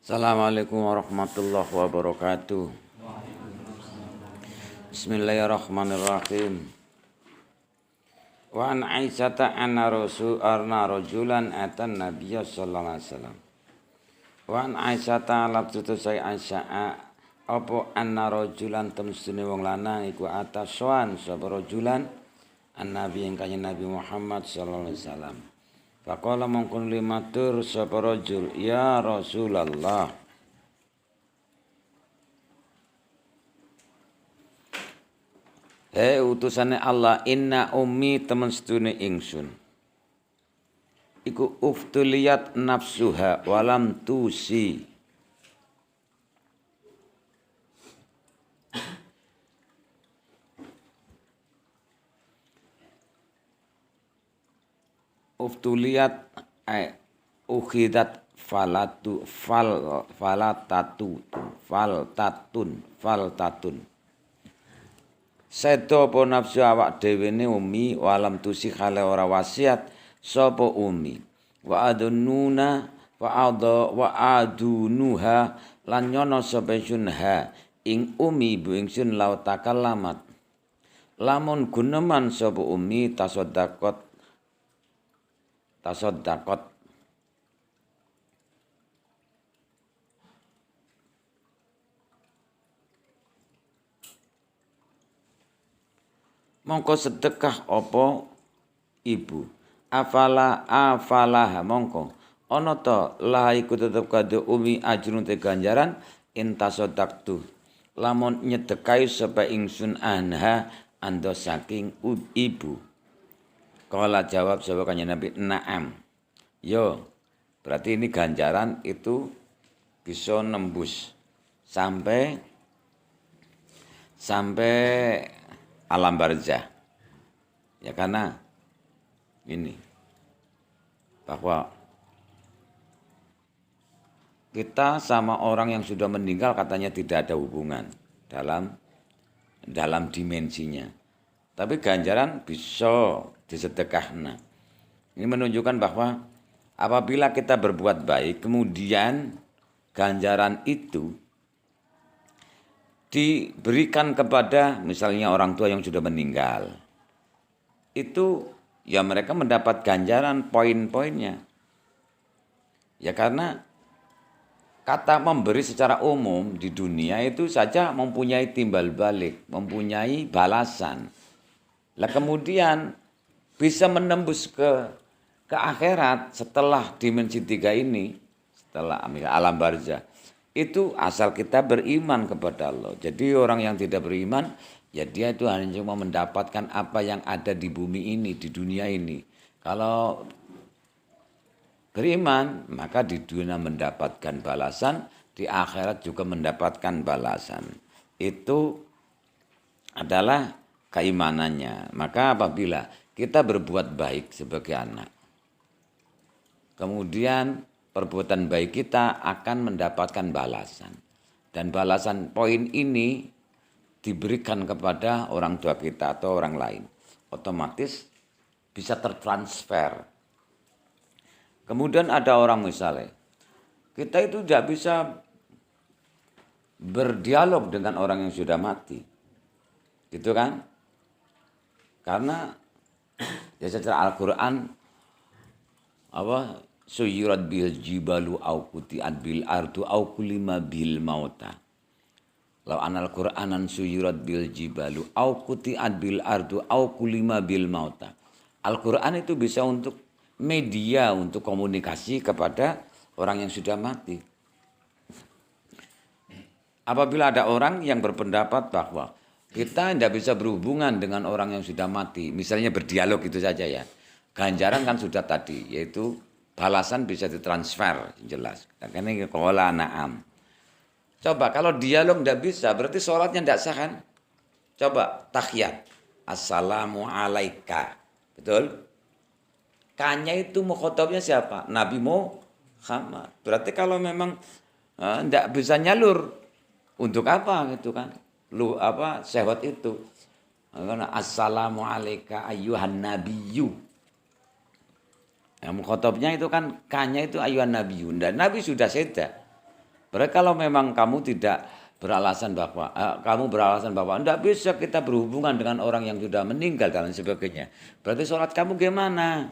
Assalamualaikum warahmatullahi wabarakatuh. Bismillahirrahmanirrahim. Wa an Aisyata anna rajulan atan nabiyya sallallahu alaihi wasallam. Wa an Aisyata labtu saya Aisyah apa anna rajulan temstune wong lanang iku atasoan sapa rajulan annabi ing kanjeng Nabi Muhammad sallallahu alaihi wasallam. Faqala mongkon limatur sapa rajul, ya Rasulullah. Utusane Allah, inna ummi temen sedune ingsun. Iku uftuliyat nafsuha walam tusi. Uftuliyat ukhidat faltatun. Sedo apa nafsu awak dhewe ne umi walam tusi khale ora wasiat sapa umi. Wa adunuha lan nyono sapa sunha ing umi bu ingsun laut takallamat. Lamun guneman sapa umi tasaddaqat mongko sedekah apa ibu afalah mongko ana ta la iku tetep kadhe umi ajrun te ganjaran intasaddaqtu lamun nyedekai sapa ingsun anha ando saking ibu. Kala jawab sapa kanjeng Nabi, na'am. Yo, berarti ini ganjaran itu bisa nembus sampai alam barzah. Ya karena ini bahwa kita sama orang yang sudah meninggal katanya tidak ada hubungan dalam dimensinya. Tapi ganjaran bisa disedekahna. Ini menunjukkan bahwa apabila kita berbuat baik, kemudian ganjaran itu diberikan kepada misalnya orang tua yang sudah meninggal. Itu ya mereka mendapat ganjaran poin-poinnya. Ya karena kata memberi secara umum di dunia itu saja mempunyai timbal balik, mempunyai balasan. Lah kemudian bisa menembus ke akhirat setelah dimensi 3 ini, setelah alam barzah. Itu asal kita beriman kepada Allah. Jadi orang yang tidak beriman, ya dia itu hanya cuma mendapatkan apa yang ada di bumi ini, di dunia ini. Kalau beriman, maka di dunia mendapatkan balasan, di akhirat juga mendapatkan balasan. Itu adalah keimanannya. Maka apabila kita berbuat baik sebagai anak, kemudian perbuatan baik kita akan mendapatkan balasan. Dan balasan poin ini diberikan kepada orang tua kita atau orang lain. Otomatis bisa tertransfer. Kemudian ada orang misalnya, kita itu tidak bisa berdialog dengan orang yang sudah mati. Gitu kan? Karena ya secara Al-Qur'an suyirat bil jibalu au quti'at bil ardu au kulima bil mauta. Law anal Qur'anan suyirat bil jibalu au quti'at bil ardu au kulima bil mauta. Al-Qur'an itu bisa untuk media untuk komunikasi kepada orang yang sudah mati. Apabila ada orang yang berpendapat bahwa kita tidak bisa berhubungan dengan orang yang sudah mati, misalnya berdialog itu saja ya. Ganjaran kan sudah tadi, yaitu balasan bisa ditransfer, jelas. Karena ini qala na'am. Coba kalau dialog tidak bisa, berarti sholatnya tidak sah kan? Coba tahiyat. Assalamu alaika. Betul? Kanya itu mukhatabnya siapa? Nabi Muhammad. Berarti kalau memang tidak bisa nyalur, untuk apa gitu kan? Syahwat itu. Karena assalamu alaika ayyuhan nabiyyu. Yang mukhatabnya itu kan kanya itu ayuhan nabiyun. Dan Nabi sudah seda. Berarti kalau memang kamu tidak beralasan bahwa tidak bisa kita berhubungan dengan orang yang sudah meninggal dan sebagainya. Berarti sholat kamu gimana?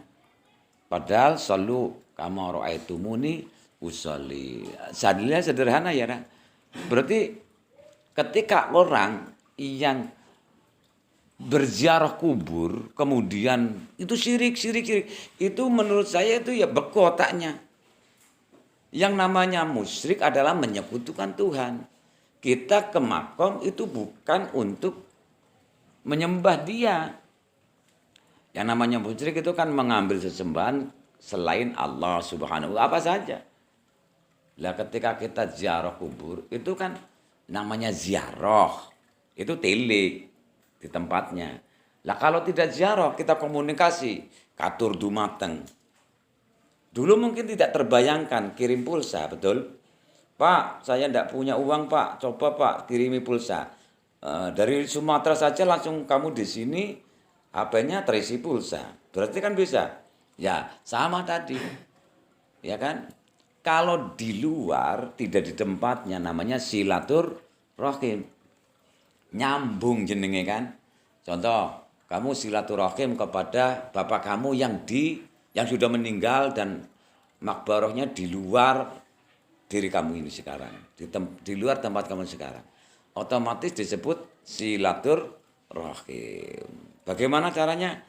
Padahal selalu kamu ra'aitumuni usolli. Sadilnya sederhana ya, nah. Berarti ketika orang yang berziarah kubur kemudian itu syirik. Itu menurut saya itu ya beku otaknya. Yang namanya musyrik adalah menyekutukan Tuhan. Kita ke makom itu bukan untuk menyembah dia. Yang namanya musyrik itu kan mengambil sesembahan selain Allah Subhanahu wa apa saja. Lah ketika kita ziarah kubur itu kan namanya ziarah. Itu tilik di tempatnya. Lah kalau tidak ziarah kita komunikasi katur dumateng. Dulu mungkin tidak terbayangkan kirim pulsa, betul? Pak, saya tidak punya uang Pak, coba Pak kirimi pulsa. Dari Sumatera saja langsung kamu di sini HP-nya terisi pulsa. Berarti kan bisa. Ya, sama tadi. Ya kan? Kalau di luar tidak di tempatnya namanya silaturahim. Nyambung jenenge kan. Contoh, kamu silaturahim kepada bapak kamu yang sudah meninggal dan makbarahnya di luar diri kamu ini sekarang, di luar tempat kamu sekarang. Otomatis disebut silaturahim. Bagaimana caranya?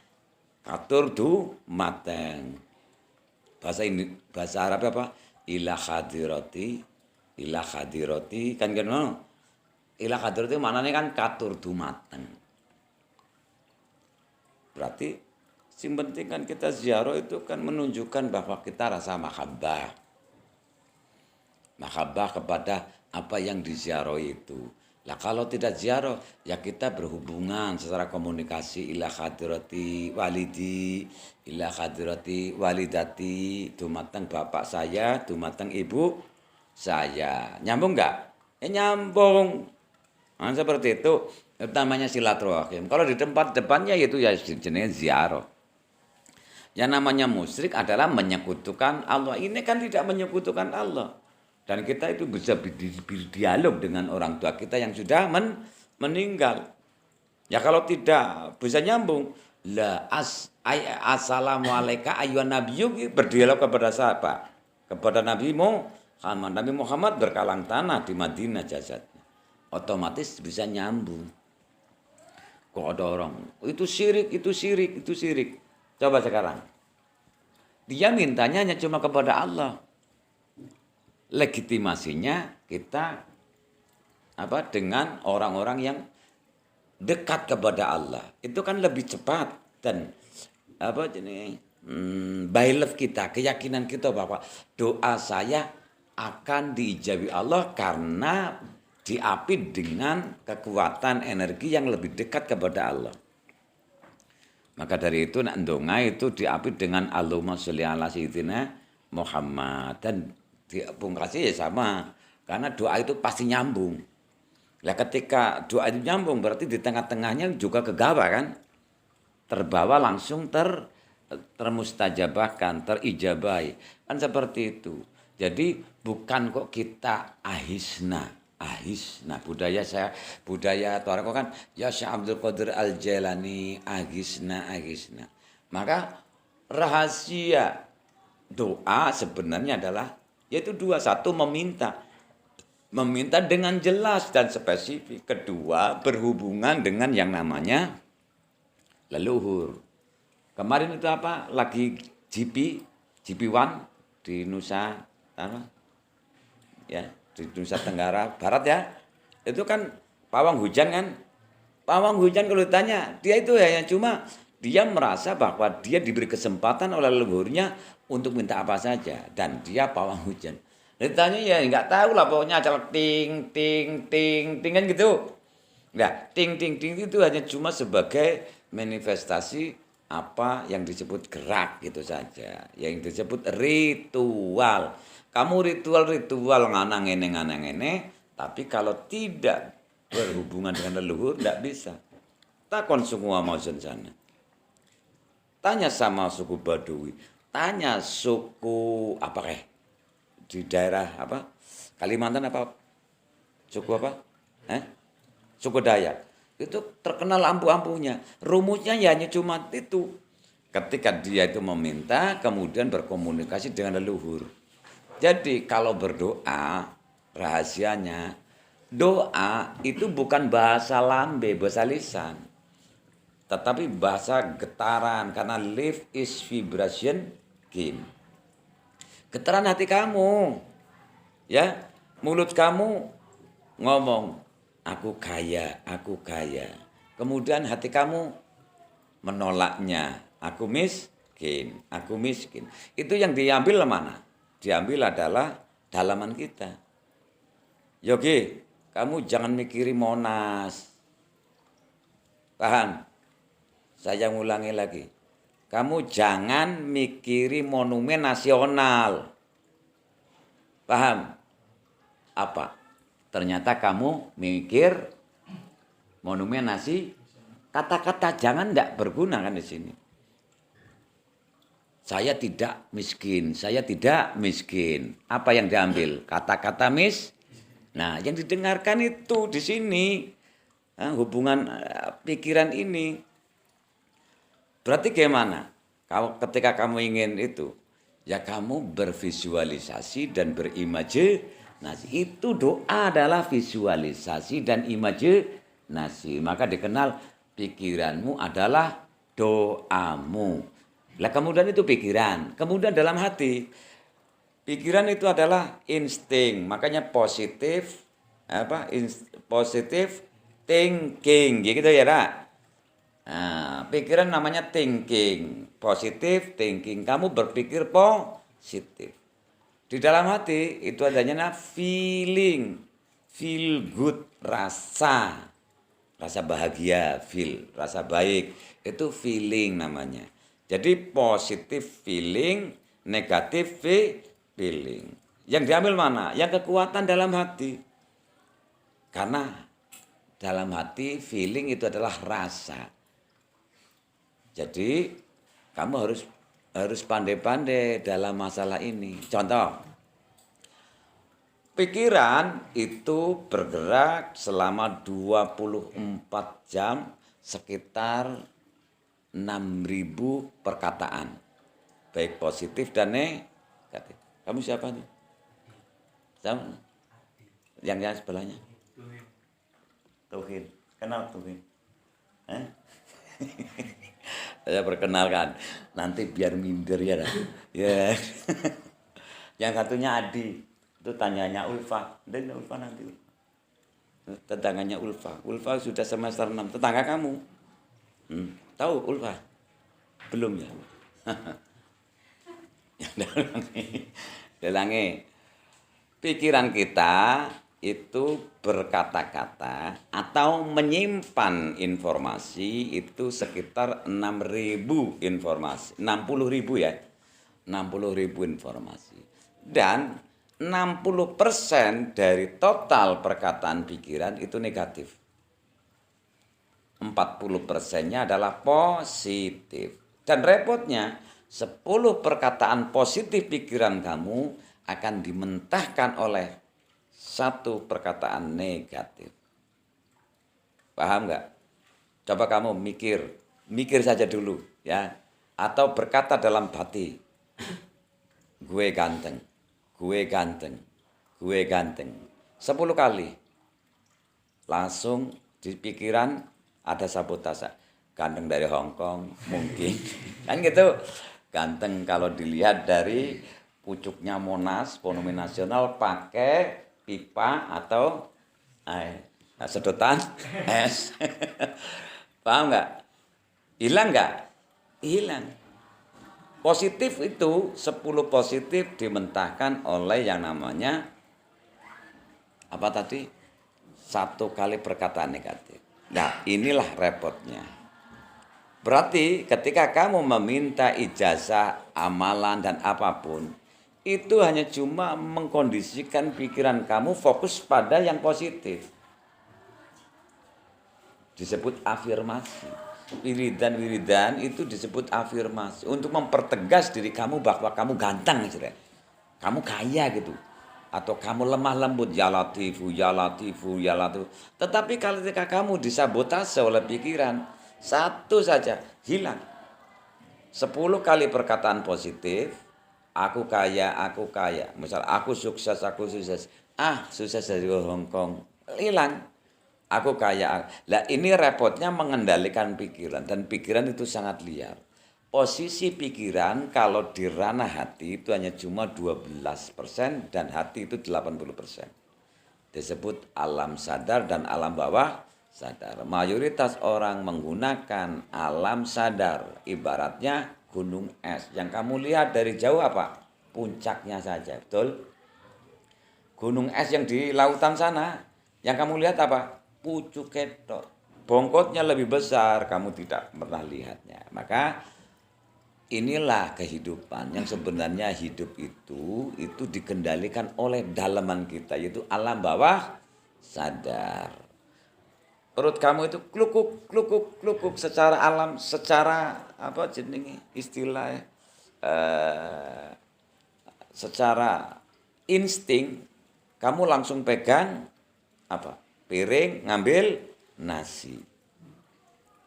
Katur du mateng. Bahasa Arab apa? Ila hadirati kan ila hadirati maknanya kan katur du mateng. Berarti yang penting kan kita ziarah itu kan menunjukkan bahwa kita rasa mahabbah kepada apa yang diziarahi itu. Lah kalau tidak ziarah ya kita berhubungan secara komunikasi ila hadirati walidi, ila hadirati walidati, dumateng bapak saya, dumateng ibu saya. Nyambung enggak? Nyambung. Nah, seperti itu namanya silaturahim. Kalau di tempat depannya itu ya jenis ziarah. Yang namanya musyrik adalah menyekutukan Allah. Ini kan tidak menyekutukan Allah. Dan kita itu bisa berdialog dengan orang tua kita yang sudah meninggal. Ya kalau tidak bisa nyambung. Assalamualaikum ayyuhan nabiyyu berdialog kepada siapa? Kepada Nabi Muhammad. Nabi Muhammad berkalang tanah di Madinah jasadnya. Otomatis bisa nyambung. Kok ada orang, itu syirik. Coba sekarang. Dia mintanya hanya cuma kepada Allah. Legitimasinya kita dengan orang-orang yang dekat kepada Allah. Itu kan lebih cepat dan bailaf kita, keyakinan kita bahwa doa saya akan diijabi Allah karena diapit dengan kekuatan energi yang lebih dekat kepada Allah. Maka dari itu nak ndonga itu diapit dengan Allahumma sholli ala sayyidina Muhammad dan dipungkasi ya sama karena doa itu pasti nyambung. Lah ketika doa itu nyambung berarti di tengah-tengahnya juga kegawa kan? Terbawa langsung termustajabahkan, terijabai. Kan seperti itu. Jadi bukan kok kita ahisna budaya Toreko kan ya Syekh Abdul Qadir Al-Jailani agisna. Maka rahasia doa sebenarnya adalah yaitu dua. Satu meminta dengan jelas dan spesifik. Kedua berhubungan dengan yang namanya leluhur. Kemarin itu apa? Lagi GP1 di Nusa di Nusa Tenggara Barat ya. Itu kan pawang hujan kan. Pawang hujan kalau ditanya, dia itu hanya cuma dia merasa bahwa dia diberi kesempatan oleh leluhurnya untuk minta apa saja dan dia pawang hujan. Ditanya ya nggak tahu lah pokoknya acak ting kan gitu. Nah, ting itu hanya cuma sebagai manifestasi apa yang disebut gerak gitu saja, yang disebut ritual. Kamu ritual nganang ngene, tapi kalau tidak berhubungan dengan leluhur tidak bisa. Takon semua mazun sana. Tanya sama suku Baduy, tanya suku di daerah apa? Kalimantan apa? Suku apa? Suku Dayak. Itu terkenal ampuh-ampuhnya. Rumusnya ya hanya cuma itu. Ketika dia itu meminta, kemudian berkomunikasi dengan leluhur. Jadi kalau berdoa, rahasianya, doa itu bukan bahasa lambe, bahasa lisan. Tetapi bahasa getaran, karena lift is vibration gain. Getaran hati kamu, ya, mulut kamu ngomong, aku kaya, aku kaya. Kemudian hati kamu menolaknya, aku miskin, aku miskin. Itu yang diambil mana? Diambil adalah dalaman kita. Yogi, kamu jangan mikiri Monas. Paham? Saya ngulangi lagi. Kamu jangan mikiri monumen nasional. Paham? Apa? Ternyata kamu mikir monumen nasi. Kata-kata jangan tidak berguna kan di sini. Saya tidak miskin, saya tidak miskin. Apa yang diambil? Kata-kata Nah, yang didengarkan itu di sini. Hubungan pikiran ini. Berarti gimana? Ketika kamu ingin itu, ya kamu bervisualisasi dan berimajinasi. Itu doa adalah visualisasi dan imajinasi. Maka dikenal pikiranmu adalah doamu. Lah kemudian itu pikiran, kemudian dalam hati. Pikiran itu adalah insting, makanya positif positif thinking gitu ya, Nak. Nah, pikiran namanya thinking, positif thinking. Kamu berpikir positif. Di dalam hati itu adanya feeling, feel good, rasa bahagia, rasa baik. Itu feeling namanya. Jadi positif feeling, negatif feeling. Yang diambil mana? Yang kekuatan dalam hati. Karena dalam hati feeling itu adalah rasa. Jadi kamu harus pandai-pandai dalam masalah ini. Contoh, pikiran itu bergerak selama 24 jam sekitar 6.000 perkataan. Baik positif dan negatif. Kamu siapa nih? Siapa? Yang sebelahnya? Tuhin. Kenal Tuhin? Saya perkenalkan. Nanti biar minder ya. Ya. Yang satunya Adi. Itu tanyanya Ulfa. Dan Ulfa nanti. Tetangganya Ulfa. Ulfa sudah semester 6. Tetangga kamu. Tahu Ulfa? Belum ya? Dalangi. Pikiran kita itu berkata-kata atau menyimpan informasi itu sekitar 6.000 informasi. 60.000 ya. 60.000 informasi. Dan 60% dari total perkataan pikiran itu negatif. 40%-nya adalah positif. Dan repotnya 10 perkataan positif pikiran kamu akan dimentahkan oleh satu perkataan negatif. Paham nggak? Coba kamu mikir saja dulu ya. Atau berkata dalam hati, gue ganteng, gue ganteng, gue ganteng. 10 kali. Langsung di pikiran ada sabotase. Ganteng dari Hong Kong mungkin. Kan gitu. Ganteng kalau dilihat dari pucuknya Monas, Monumen Nasional pakai pipa atau sedotan es. Paham nggak? Hilang nggak? Hilang. Positif itu 10 positif dimentahkan oleh yang namanya apa tadi? 1 kali perkataan negatif. Nah, inilah repotnya. Berarti ketika kamu meminta ijazah, amalan dan apapun, itu hanya cuma mengkondisikan pikiran kamu fokus pada yang positif. Disebut afirmasi. Wiridan-wiridan itu disebut afirmasi. Untuk mempertegas diri kamu bahwa kamu ganteng. kamu kaya gitu. Atau kamu lemah lembut, ya latifu, ya latifu, ya latifu. Tetapi kalau ketika kamu disabotase oleh pikiran, satu saja hilang. 10 kali perkataan positif, aku kaya, aku kaya. Misal aku sukses, aku sukses. Sukses dari Hong Kong. Hilang. Aku kaya. Lah ini repotnya mengendalikan pikiran. Dan pikiran itu sangat liar. Posisi pikiran kalau di ranah hati itu hanya cuma 12% dan hati itu 80%. Disebut alam sadar dan alam bawah sadar. Mayoritas orang menggunakan alam sadar. Ibaratnya gunung es. Yang kamu lihat dari jauh apa? Puncaknya saja. Betul? Gunung es yang di lautan sana. Yang kamu lihat apa? Pucuk ketok. Bongkotnya lebih besar. Kamu tidak pernah lihatnya. Maka inilah kehidupan yang sebenarnya hidup itu dikendalikan oleh dalaman kita, yaitu alam bawah sadar. Perut kamu itu klukuk klukuk klukuk secara alam, secara apa jenenge istilah secara insting kamu langsung pegang apa? Piring, ngambil nasi.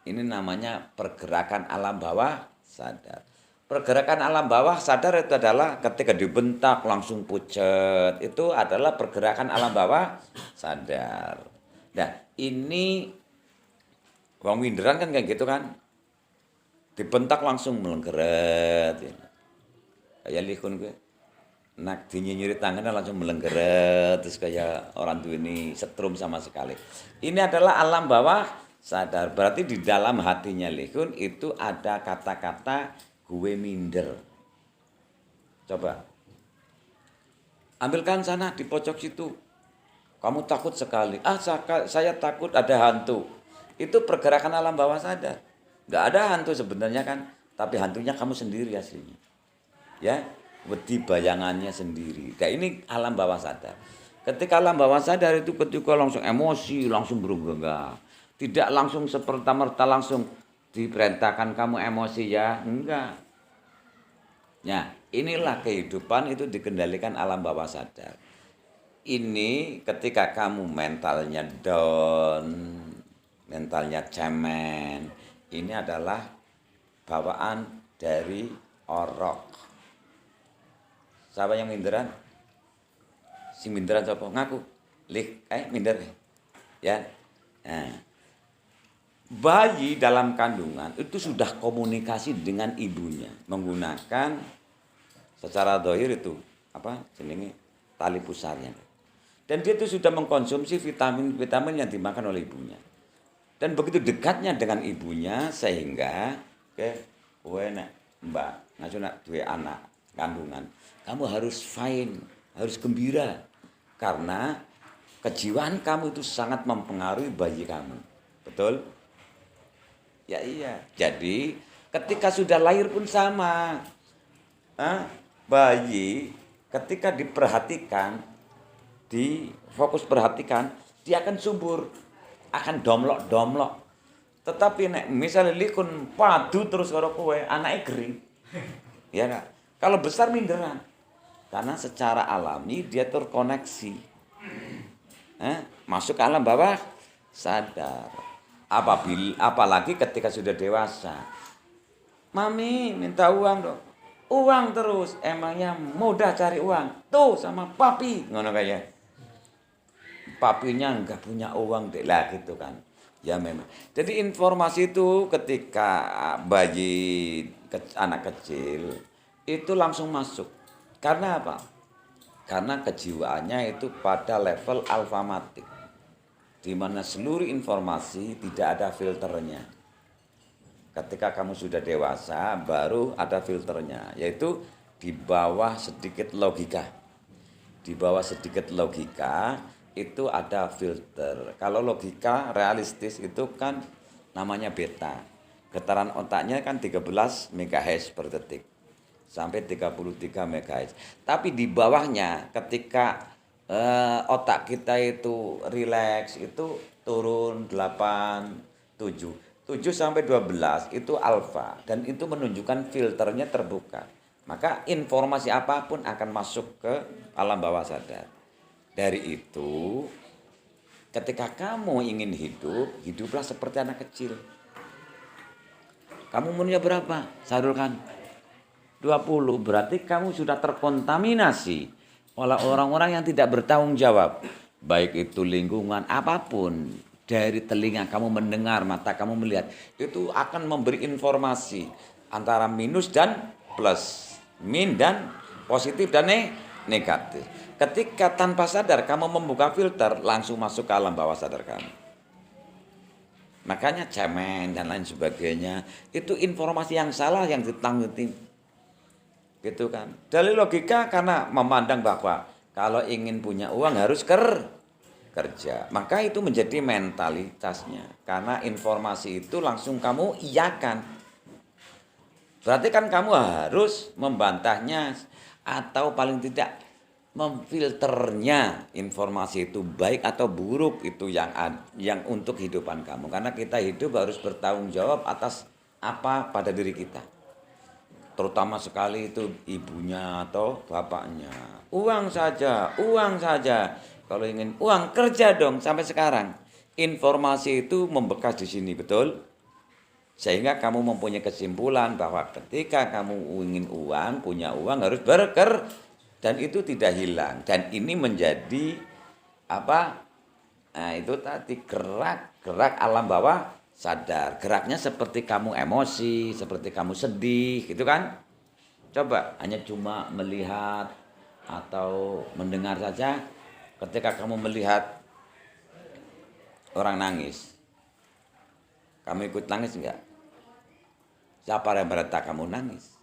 Ini namanya pergerakan alam bawah sadar. Pergerakan alam bawah sadar itu adalah ketika dibentak langsung pucet. Itu adalah pergerakan alam bawah sadar. Nah ini wong winderan kan kayak gitu kan. Dibentak langsung melenggeret. Kayak likun gue. Nak dinyinyiri tangannya langsung melenggeret. Terus kayak orang tua ini setrum sama sekali. Ini adalah alam bawah sadar. Berarti di dalam hatinya likun itu ada kata-kata gue minder. Coba. Ambilkan sana di pojok situ. Kamu takut sekali. Saya takut ada hantu. Itu pergerakan alam bawah sadar. Nggak ada hantu sebenarnya kan. Tapi hantunya kamu sendiri aslinya. Ya. Wedi bayangannya sendiri. Nah ini alam bawah sadar. Ketika alam bawah sadar itu ketika langsung emosi, langsung berubah. Tidak langsung seperta-merta langsung diperintahkan kamu emosi ya, enggak. Nah, inilah kehidupan itu dikendalikan alam bawah sadar. Ini ketika kamu mentalnya down, mentalnya cemen, ini adalah bawaan dari orok. Siapa yang minderan? Si minderan siapa? Ngaku. Minder. Ya. Nah. Bayi dalam kandungan itu sudah komunikasi dengan ibunya menggunakan secara dohir itu apa jenenge tali pusarnya. Dan dia itu sudah mengkonsumsi vitamin-vitamin yang dimakan oleh ibunya. Dan begitu dekatnya dengan ibunya sehingga kowe nek mbak ngaso nak duwe anak kandungan, kamu harus fine, harus gembira karena kejiwaan kamu itu sangat mempengaruhi bayi kamu. Betul? Ya iya. Jadi ketika sudah lahir pun sama. Bayi ketika diperhatikan, difokus perhatikan, dia akan subur, akan domlok-domlok. Tetapi nek misalnya likun padu terus karo kowe, anaknya gering. Ya enggak? Kalau besar minderan. Karena secara alami dia terkoneksi. Masuk ke alam bawah sadar. Apalagi ketika sudah dewasa. Mami minta uang dong. Uang terus. Emangnya mudah cari uang. Tuh sama papi. Ngono kayak. Papinya enggak punya uang deh lah gitu kan. Ya memang. Jadi informasi itu ketika bayi anak kecil itu langsung masuk. Karena apa? Karena kejiwaannya itu pada level alfamatik. Di mana seluruh informasi tidak ada filternya. Ketika kamu sudah dewasa, baru ada filternya, yaitu di bawah sedikit logika. Di bawah sedikit logika, itu ada filter. Kalau logika realistis itu kan namanya beta. Getaran otaknya kan 13 MHz per detik. Sampai 33 MHz. Tapi di bawahnya ketika otak kita itu rileks itu turun 8, 7 sampai 12 itu alfa dan itu menunjukkan filternya terbuka. Maka informasi apapun akan masuk ke alam bawah sadar. Dari itu, ketika kamu ingin hidup, hiduplah seperti anak kecil. Kamu umurnya berapa? Sarul kan? 20. Berarti kamu sudah terkontaminasi oleh orang-orang yang tidak bertanggung jawab. Baik itu lingkungan apapun. Dari telinga kamu mendengar, mata kamu melihat. Itu akan memberi informasi antara minus dan plus. Min dan positif dan negatif. Ketika tanpa sadar kamu membuka filter, langsung masuk ke alam bawah sadar kamu. Makanya cemen dan lain sebagainya, itu informasi yang salah yang ditangguti. Gitu kan. Dari logika karena memandang bahwa kalau ingin punya uang harus kerja. Maka itu menjadi mentalitasnya. Karena informasi itu langsung kamu iyakan. Berarti kan kamu harus membantahnya atau paling tidak memfilternya, informasi itu baik atau buruk itu yang untuk kehidupan kamu. Karena kita hidup harus bertanggung jawab atas apa pada diri kita. Terutama sekali itu ibunya atau bapaknya. Uang saja, uang saja. Kalau ingin uang kerja dong sampai sekarang. Informasi itu membekas di sini, betul? Sehingga kamu mempunyai kesimpulan bahwa ketika kamu ingin uang, punya uang harus berker dan itu tidak hilang. Dan ini menjadi apa? Nah, itu tadi gerak alam bawah sadar. Geraknya seperti kamu emosi, seperti kamu sedih, gitu kan? Coba hanya cuma melihat atau mendengar saja. Ketika kamu melihat orang nangis, kamu ikut nangis enggak? Siapa yang berkata kamu nangis?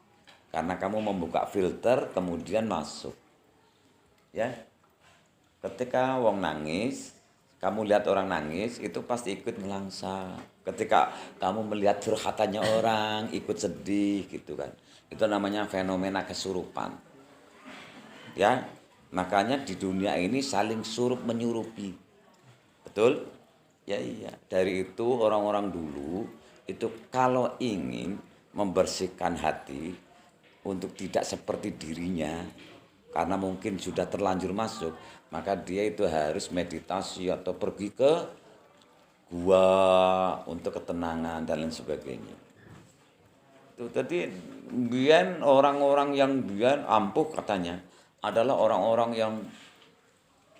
Karena kamu membuka filter kemudian masuk. Ya. Ketika wong nangis, kamu lihat orang nangis, itu pasti ikut melangsa. Ketika kamu melihat curhatannya orang, ikut sedih gitu kan. Itu namanya fenomena kesurupan. Ya. Makanya di dunia ini saling surup menyurupi. Betul? Ya iya. Dari itu orang-orang dulu itu kalau ingin membersihkan hati untuk tidak seperti dirinya karena mungkin sudah terlanjur masuk, maka dia itu harus meditasi atau pergi ke gua untuk ketenangan dan lain sebagainya. Itu tadi biar orang-orang yang biar ampuh katanya adalah orang-orang yang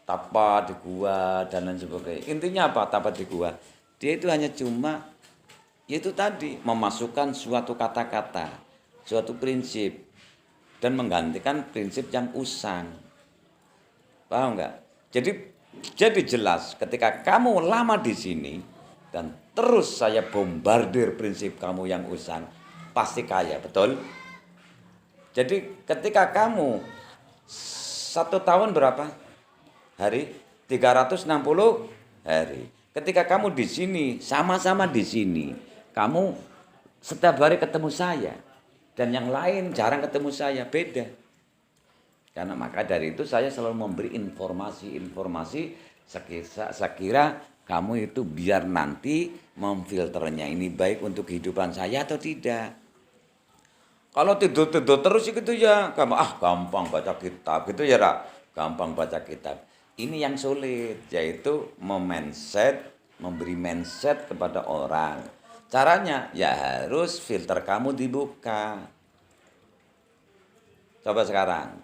tapa di gua dan lain sebagainya. Intinya apa tapa di gua? Dia itu hanya cuma itu tadi memasukkan suatu kata-kata, suatu prinsip dan menggantikan prinsip yang usang. Paham enggak? Jadi jelas ketika kamu lama di sini dan terus saya bombardir prinsip kamu yang usang, pasti kaya, betul? Jadi ketika kamu 1 tahun berapa hari? 360 hari. Ketika kamu di sini, sama-sama di sini, kamu setiap hari ketemu saya dan yang lain jarang ketemu saya, beda. Karena maka dari itu saya selalu memberi informasi-informasi sekira kamu itu biar nanti memfilternya ini baik untuk kehidupan saya atau tidak. Kalau tidur-tidur terus gitu ya, kamu gampang baca kitab gitu ya, gampang baca kitab. Ini yang sulit, yaitu memberi mindset kepada orang. Caranya ya harus filter kamu dibuka. Coba sekarang,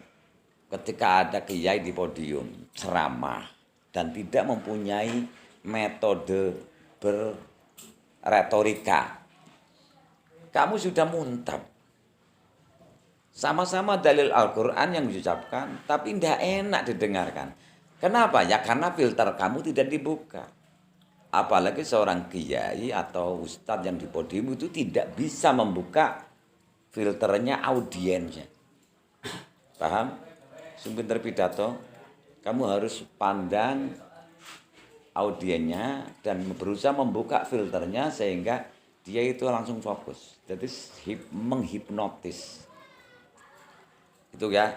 ketika ada kiai di podium ceramah dan tidak mempunyai metode berretorika, kamu sudah muntap. Sama-sama dalil Al-Quran yang diucapkan, tapi tidak enak didengarkan. Kenapa? Ya karena filter kamu tidak dibuka. Apalagi seorang kiai atau ustadz yang di podium itu tidak bisa membuka filternya audiensnya. Paham? Sebentar pidato, kamu harus pandang audiennya dan berusaha membuka filternya sehingga dia itu langsung fokus. Jadi menghipnotis. Itu ya,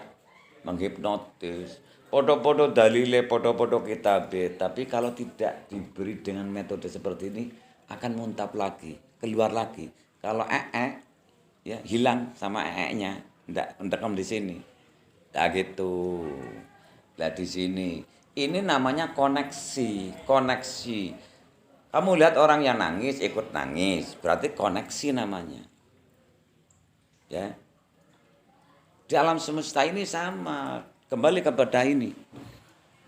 menghipnotis. Podo-podo dalile, podo-podo kitabe. Tapi kalau tidak diberi dengan metode seperti ini, akan muntap lagi, keluar lagi. Kalau ya hilang sama nya. ndak mendekam di sini. Nah gitu. Nah di sini ini namanya koneksi, koneksi. Kamu lihat orang yang nangis ikut nangis, berarti koneksi namanya. Ya. Di alam semesta ini sama, kembali kepada ini.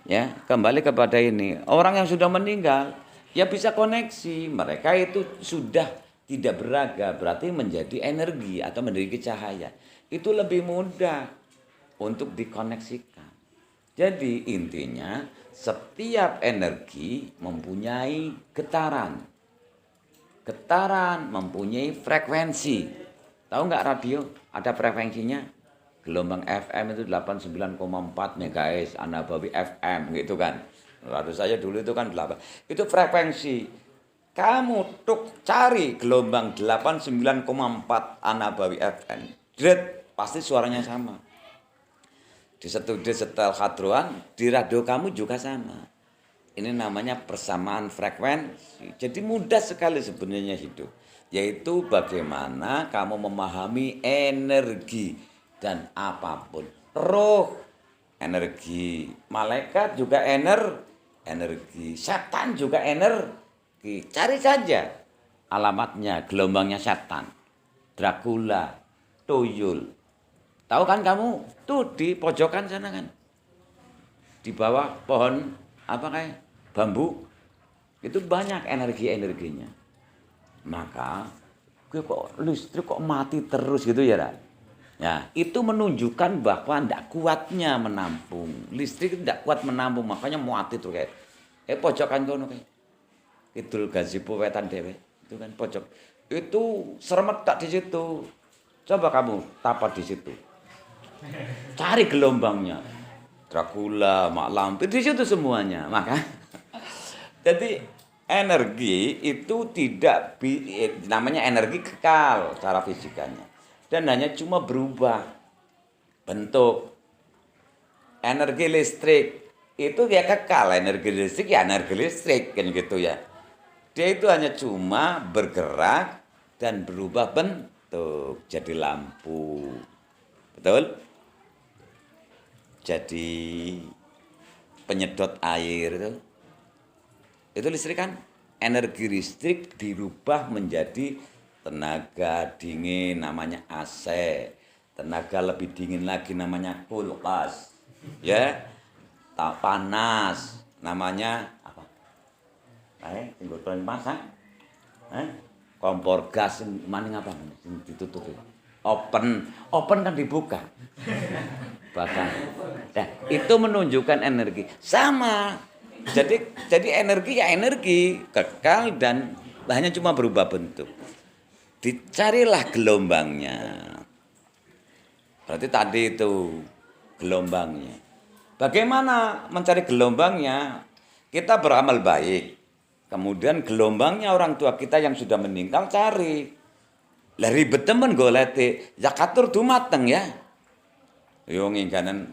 Ya, kembali kepada ini. Orang yang sudah meninggal, ya bisa koneksi. Mereka itu sudah tidak beraga, berarti menjadi energi atau menjadi cahaya. Itu lebih mudah untuk dikoneksikan. Jadi intinya setiap energi mempunyai getaran. Getaran mempunyai frekuensi. Tahu nggak radio? Ada frekuensinya. Gelombang FM itu 89,4 MHz, Anabawi FM gitu kan. Lalu saya dulu itu kan 8. Itu frekuensi. Kamu cari gelombang 89,4 Anabawi FM. Dret, pasti suaranya sama. Di studi setel hadroan, di radio kamu juga sama. Ini namanya persamaan frekuensi. Jadi mudah sekali sebenarnya hidup. Yaitu bagaimana kamu memahami energi. Dan apapun, roh, energi, malaikat juga energi, setan juga energi. Cari saja alamatnya, gelombangnya setan, Dracula, tuyul. Tahu kan kamu? Tuh di pojokan sana kan, di bawah pohon apa kayak bambu, itu banyak energinya. Maka, kok listrik kok mati terus gitu ya, Ran? Ya, itu menunjukkan bahwa tidak kuatnya menampung. Listrik tidak kuat menampung, makanya mati tuh kayak. Pojokan kono kayak. Kidul Gazebo Wetan dhewe. Itu kan pojok. Itu seremet tak di situ. Coba kamu tapak di situ. Cari gelombangnya. Dracula, Mak Lampir di situ semuanya. Maka jadi energi itu tidak namanya energi kekal cara fisikanya. Dan hanya cuma berubah bentuk. Energi listrik itu ya kekal, energi listrik kan gitu ya. Dia itu hanya cuma bergerak dan berubah bentuk jadi lampu. Betul? Jadi penyedot air itu. Itu listrik kan? Energi listrik dirubah menjadi tenaga dingin namanya AC, tenaga lebih dingin lagi namanya kulkas, ya, tak panas namanya apa? Tinggal masak, kompor gas maning apa? Ditutup, open kan dibuka, bahkan, nah, itu menunjukkan energi sama. Jadi energi ya energi kekal dan hanya cuma berubah bentuk. Dicarilah gelombangnya. Berarti tadi itu gelombangnya. Bagaimana mencari gelombangnya? Kita beramal baik. Kemudian gelombangnya orang tua kita yang sudah meninggal cari. Lah ribet temen golete. Ya katur dumateng ya. Yo ngingganen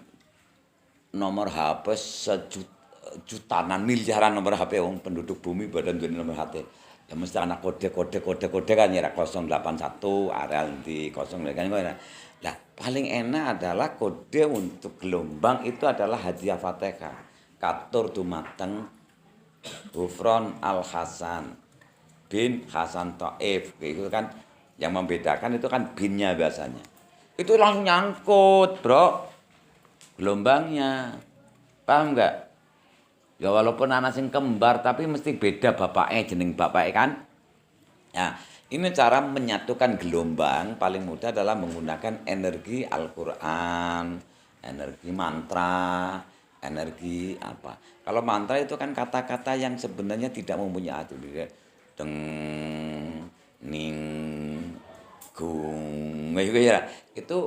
nomor HP jutaan miliaran nomor HP wong penduduk bumi badan duwe nomor HP. Ya mesti anak kode kan ya 081 areal di 0 kan. Nah, paling enak adalah kode untuk gelombang itu adalah hadiah Fatihah. Katur dumateng Gufron Al Hasan bin Hasan Taif. Itu kan yang membedakan itu kan binnya biasanya. Itu langsung nyangkut, Bro. Gelombangnya. Paham enggak? Ya walaupun anak sing kembar tapi mesti beda bapaknya, jeneng bapaknya kan. Nah, ini cara menyatukan gelombang paling mudah adalah menggunakan energi Al-Qur'an, energi mantra, energi apa. Kalau mantra itu kan kata-kata yang sebenarnya tidak mempunyai arti. Deng, ning, gung, itu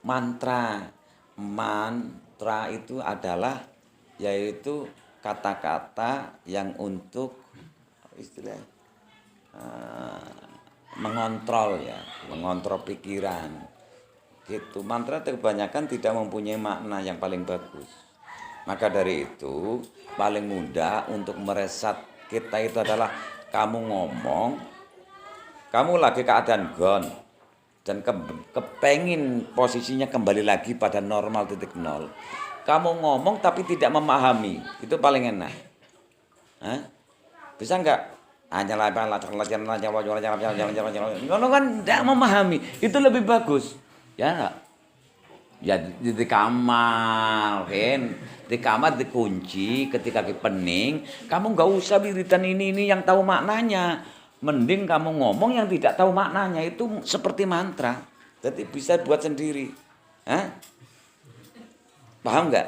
mantra. Mantra itu adalah yaitu kata-kata yang untuk istilah mengontrol ya, mengontrol pikiran. Gitu. Mantra kebanyakan tidak mempunyai makna yang paling bagus. Maka dari itu paling mudah untuk mereset kita itu adalah kamu ngomong, kamu lagi keadaan gon, dan kepengin posisinya kembali lagi pada normal titik nol. Kamu ngomong tapi tidak memahami, itu paling enak. Hah? Bisa enggak? Ngono kan tidak memahami, itu lebih bagus. Ya enggak? Ya di kamar, kan? Di kamar dikunci ketika pening, kamu nggak usah wiridan ini yang tahu maknanya. Mending kamu ngomong yang tidak tahu maknanya, itu seperti mantra. Jadi bisa buat sendiri. Hah? Paham nggak?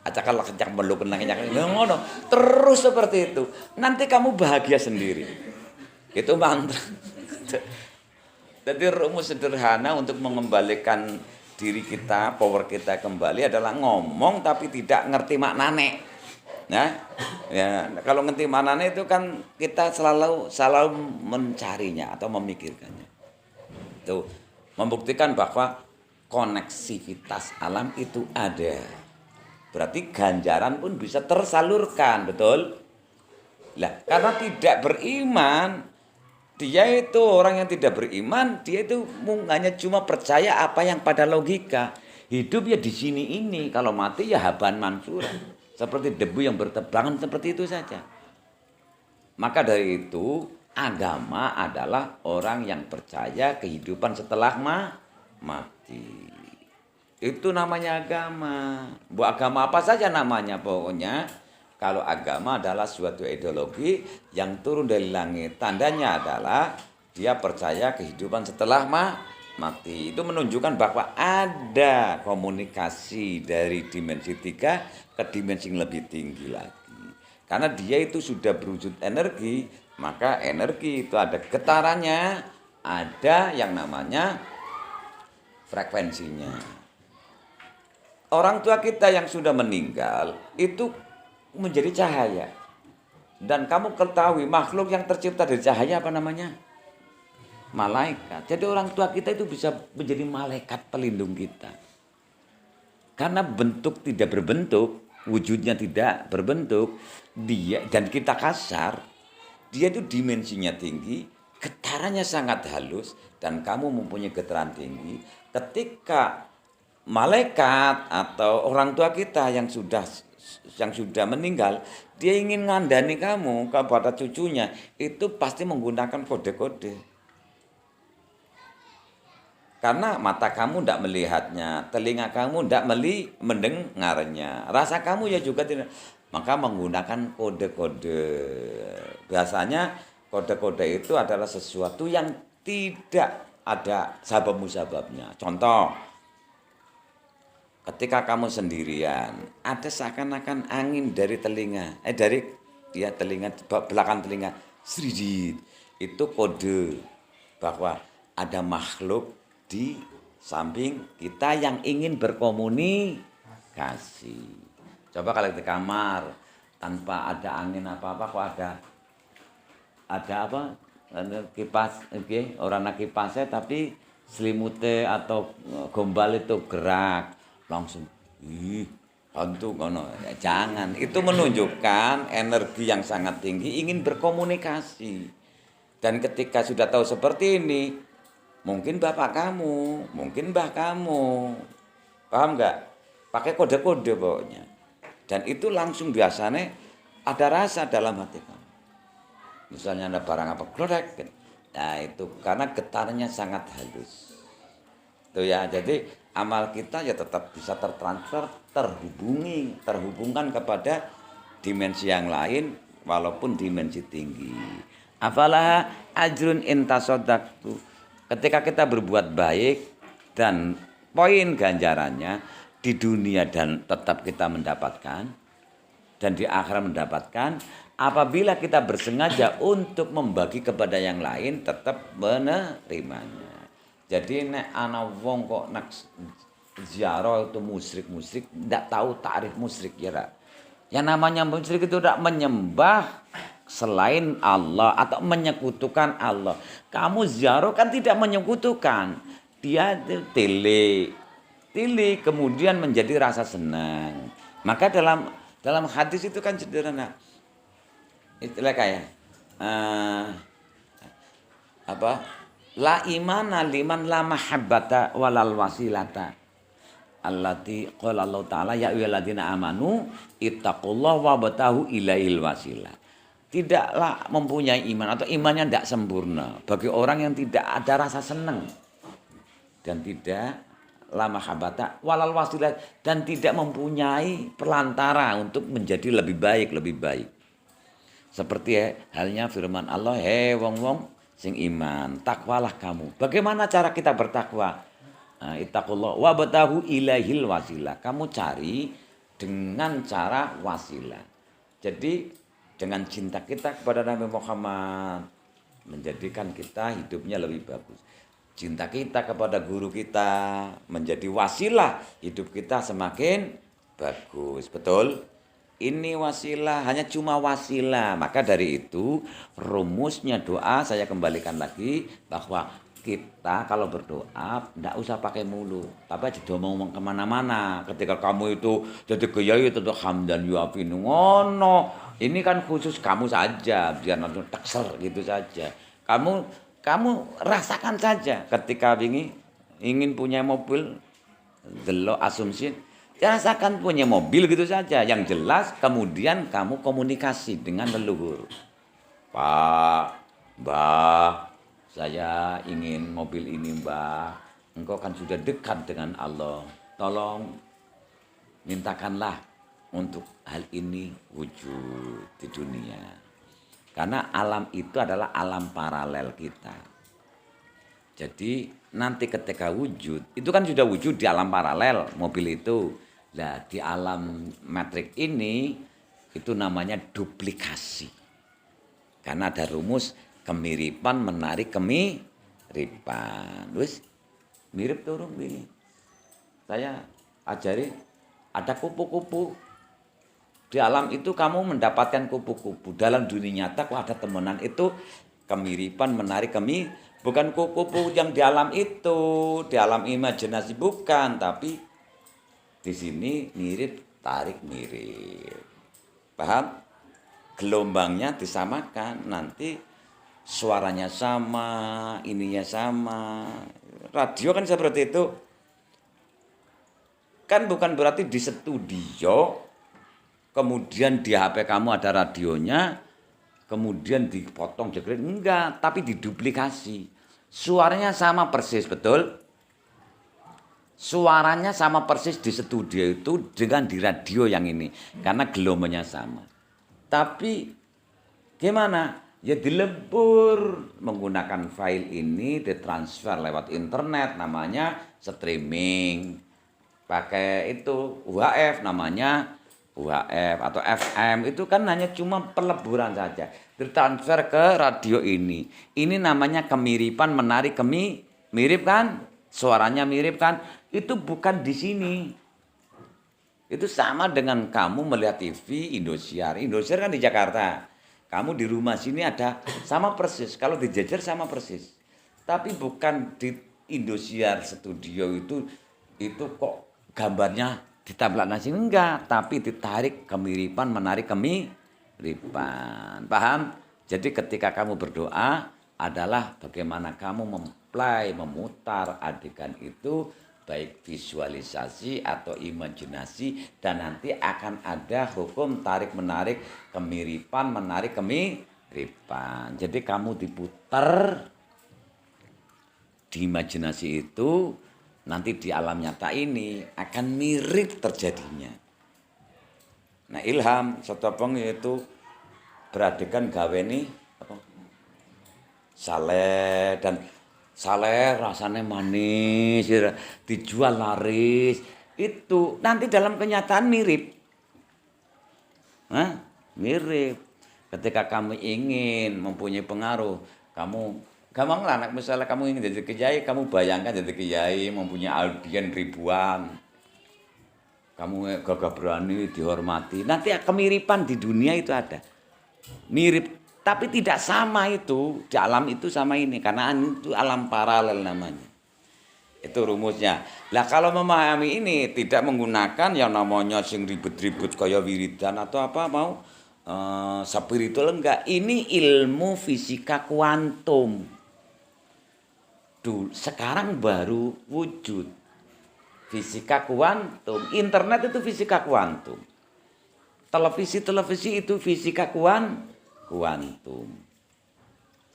Acakal kencang meluk ngono. Terus seperti itu. Nanti kamu bahagia sendiri. Itu mantra. Jadi rumus sederhana untuk mengembalikan diri kita, power kita kembali adalah ngomong tapi tidak ngerti maknane. Nah, ya kalau ngerti maknane itu kan kita selalu mencarinya atau memikirkannya. Itu membuktikan bahwa koneksivitas alam itu ada. Berarti ganjaran pun bisa tersalurkan, betul? Lah, karena tidak beriman, dia itu orang yang tidak beriman, dia itu hanya cuma percaya apa yang pada logika. Hidup ya di sini ini, kalau mati ya haban mansura. Seperti debu yang bertebangan, seperti itu saja. Maka dari itu, agama adalah orang yang percaya kehidupan setelah mati. Itu namanya agama. Bu agama apa saja namanya pokoknya. Kalau agama adalah suatu ideologi yang turun dari langit. Tandanya adalah dia percaya kehidupan setelah mati. Itu menunjukkan bahwa ada komunikasi dari dimensi 3 ke dimensi yang lebih tinggi lagi. Karena dia itu sudah berwujud energi, maka energi itu ada getarannya, ada yang namanya frekuensinya. Orang tua kita yang sudah meninggal itu menjadi cahaya. Dan kamu ketahui makhluk yang tercipta dari cahaya apa namanya? Malaikat. Jadi orang tua kita itu bisa menjadi malaikat pelindung kita. Karena bentuk tidak berbentuk, wujudnya tidak berbentuk, dia dan kita kasar, dia itu dimensinya tinggi, getarannya sangat halus dan kamu mempunyai getaran tinggi. Ketika malaikat atau orang tua kita yang sudah meninggal, dia ingin ngandani kamu kepada cucunya, itu pasti menggunakan kode-kode. Karena mata kamu tidak melihatnya, telinga kamu tidak mendengarnya, rasa kamu ya juga tidak. Maka menggunakan kode-kode. Biasanya kode-kode itu adalah sesuatu yang tidak ada sabab-musababnya. Contoh, ketika kamu sendirian, ada seakan-akan angin dari telinga, telinga, belakang telinga, sedikit. Itu kode bahwa ada makhluk di samping kita yang ingin berkomunikasi. Coba kalau di kamar tanpa ada angin apa-apa, kok ada apa? Kipas, orang kipasnya tapi selimutnya atau gombal itu gerak. Langsung hantu ngono. Ya, jangan, itu menunjukkan energi yang sangat tinggi ingin berkomunikasi. Dan ketika sudah tahu seperti ini, mungkin bapak kamu, mungkin mbah kamu, paham nggak? Pakai kode-kode pokoknya. Dan itu langsung biasanya ada rasa dalam hati kamu. Misalnya ada barang apa glodek, nah itu karena getarnya sangat halus. Itu ya, jadi amal kita ya tetap bisa tertransfer, terhubungkan kepada dimensi yang lain walaupun dimensi tinggi. Afalah ajrun intasodaktu. Ketika kita berbuat baik dan poin ganjarannya di dunia dan tetap kita mendapatkan dan di akhirat mendapatkan, apabila kita bersengaja untuk membagi kepada yang lain tetap menerimanya. Jadi nek ana wong kok nak ziarah itu musyrik tidak tahu takrif musyrik ya. Yang namanya musyrik itu tidak menyembah selain Allah atau menyekutukan Allah. Kamu ziarah kan tidak menyekutukan. Dia tili kemudian menjadi rasa senang. Maka dalam hadis itu kan sederhana. Istilah kayak apa? La imana liman la mahabbata walal wasilata. Allati qala Allah Ta'ala ya ayyuhalladzina amanu ittaqullaha wabtahu ilaihil wasilah. Tidaklah mempunyai iman atau imannya tidak sempurna bagi orang yang tidak ada rasa senang dan tidak la mahabbata walal wasilah dan tidak mempunyai perantara untuk menjadi lebih baik. Seperti halnya firman Allah, "Hei wong-wong sing iman, takwalah kamu." Bagaimana cara kita bertakwa? Ittaqullah wabtahu ilaihil wasilah. Kamu cari dengan cara wasilah. Jadi dengan cinta kita kepada Nabi Muhammad menjadikan kita hidupnya lebih bagus. Cinta kita kepada guru kita menjadi wasilah hidup kita semakin bagus. Betul? Ini wasilah, hanya cuma wasilah. Maka dari itu rumusnya doa saya kembalikan lagi bahwa kita kalau berdoa tidak usah pakai mulut, tapi aja ngomong kemana-mana. Ketika kamu itu jadi kiai itu hamdan yuafin ngono. Ini kan khusus kamu saja, biar nanti tekser gitu saja. Kamu rasakan saja ketika ingin punya mobil, delok asumsi, rasakan punya mobil gitu saja. Yang jelas kemudian kamu komunikasi dengan leluhur. Pak, Mbah, saya ingin mobil ini, Mbah. Engkau kan sudah dekat dengan Allah. Tolong mintakanlah untuk hal ini wujud di dunia. Karena alam itu adalah alam paralel kita. Jadi nanti ketika wujud, itu kan sudah wujud di alam paralel mobil itu. Nah, di alam matrik ini itu namanya duplikasi. Karena ada rumus kemiripan menarik kemiripan. Wis mirip turun ini. Saya ajari ada kupu-kupu. Di alam itu kamu mendapatkan kupu-kupu. Dalam dunia nyata kok ada temenan itu kemiripan menarik bukan kupu-kupu yang di alam itu, di alam imajinasi bukan, tapi di sini mirip tarik mirip. Paham? Gelombangnya disamakan, nanti suaranya sama, ininya sama. Radio kan seperti itu. Kan bukan berarti di studio, kemudian di HP kamu ada radionya, kemudian dipotong jegret. Enggak, tapi diduplikasi. Suaranya sama persis, betul? Suaranya sama persis di studio itu dengan di radio yang ini. Karena gelombangnya sama. Tapi gimana? Ya dilebur menggunakan file ini ditransfer lewat internet namanya streaming. Pakai itu UHF namanya UHF atau FM itu kan hanya cuma peleburan saja. Ditransfer ke radio ini. Ini namanya kemiripan menarik mirip kan? Suaranya mirip kan? Itu bukan di sini. Itu sama dengan kamu melihat TV Indosiar. Indosiar kan di Jakarta. Kamu di rumah sini ada sama persis. Kalau di Jajar sama persis. Tapi bukan di Indosiar studio itu kok gambarnya ditampilkan nasi enggak. Tapi ditarik kemiripan, menarik kemiripan. Paham? Jadi ketika kamu berdoa adalah bagaimana kamu memutar adegan itu baik visualisasi atau imajinasi dan nanti akan ada hukum tarik menarik kemiripan menarik kemiripan. Jadi kamu diputar di imajinasi itu nanti di alam nyata ini akan mirip terjadinya. Nah ilham sotopong itu beradegan gawe nih saleh dan saleh rasanya manis, dijual laris. Itu nanti dalam kenyataan mirip. Mirip. Ketika kamu ingin mempunyai pengaruh, kamu gampang lah anak misalnya kamu ingin jadi kiai, kamu bayangkan jadi kiai mempunyai audien ribuan. Kamu gagah berani dihormati. Nanti kemiripan di dunia itu ada. Mirip. Tapi tidak sama itu, di alam itu sama ini. Karena itu alam paralel namanya. Itu rumusnya. Lah kalau memahami ini tidak menggunakan yang namanya sing ribet-ribet kayak wiridan atau apa mau spiritual enggak. Ini ilmu fisika kuantum. sekarang baru wujud. Fisika kuantum, internet itu fisika kuantum. Televisi itu fisika kuantum.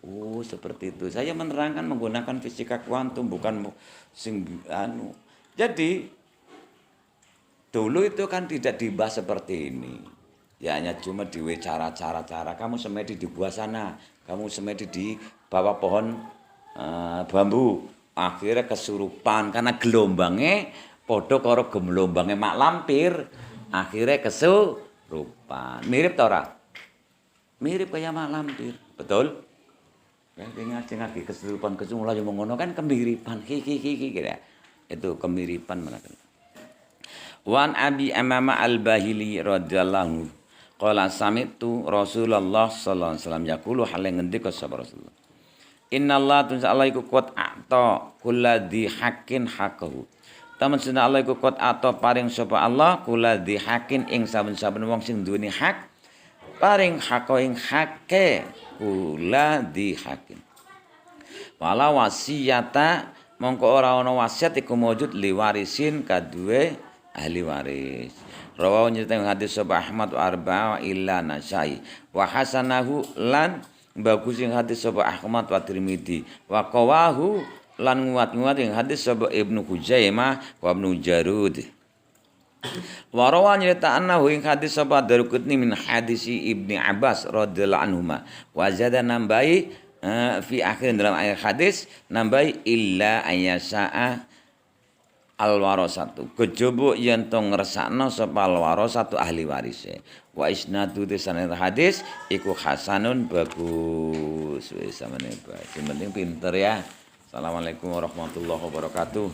Oh, seperti itu. Saya menerangkan menggunakan fisika kuantum, bukan Jadi dulu itu kan tidak dibahas seperti ini. Ya hanya cuma cara-cara kamu semedi di gua sana, kamu semedi di bawah pohon bambu. Akhirnya kesurupan karena gelombangnya podo karo gelombangnya mak lampir. Akhirnya kesurupan. Mirip ta ora? Mirip kayak mak lampir. Betul? Ngaji kesurupan mulai ngono kan kemiripan. Gitu ya. Itu kemiripan mereka. Wan Abi Amama Al-Bahili radhiyallahu anhu qala sami'tu Rasulullah sallallahu alaihi wasallam yaqulu hal ngendika sapa Rasulullah. Innallaha ta'ala iku qad a'ta kulladzi haqqin haqqahu. Taman sunah Allah iku qad a'ta paring sapa Allah kulladzi haqqin ing saben-saben wong sing duweni hak paring hakko ing hakke kulladzi haqqin. Wala wasiyata mongko ora ana wasiat iku maujud liwarisin kaduwe ahli waris. Rawahu nyeritakan hadis sapa Ahmad wa arba'a illa Nasai wa hasanahu lan bagus yang hadis sapa Ahmad wa Tirmidzi wa qawahu lan nguat-nguat yang hadis sapa Ibnu Huzaimah wa Ibnu Jarud wa rawa nyeritakan yang hadis sapa Daruqutni min hadisi Ibni Abbas radhiyallahu anhuma wa zada nambai fi akhir dalam ayat hadis nambai illa ayyasa'a al-warasatu kejaba yen to ngresakno sapa al-warasatu ahli warise wa isnadu sanad hadis iku hasanun bagus wis samene Pak. Sing penting pinter ya. Assalamualaikum warahmatullahi wabarakatuh.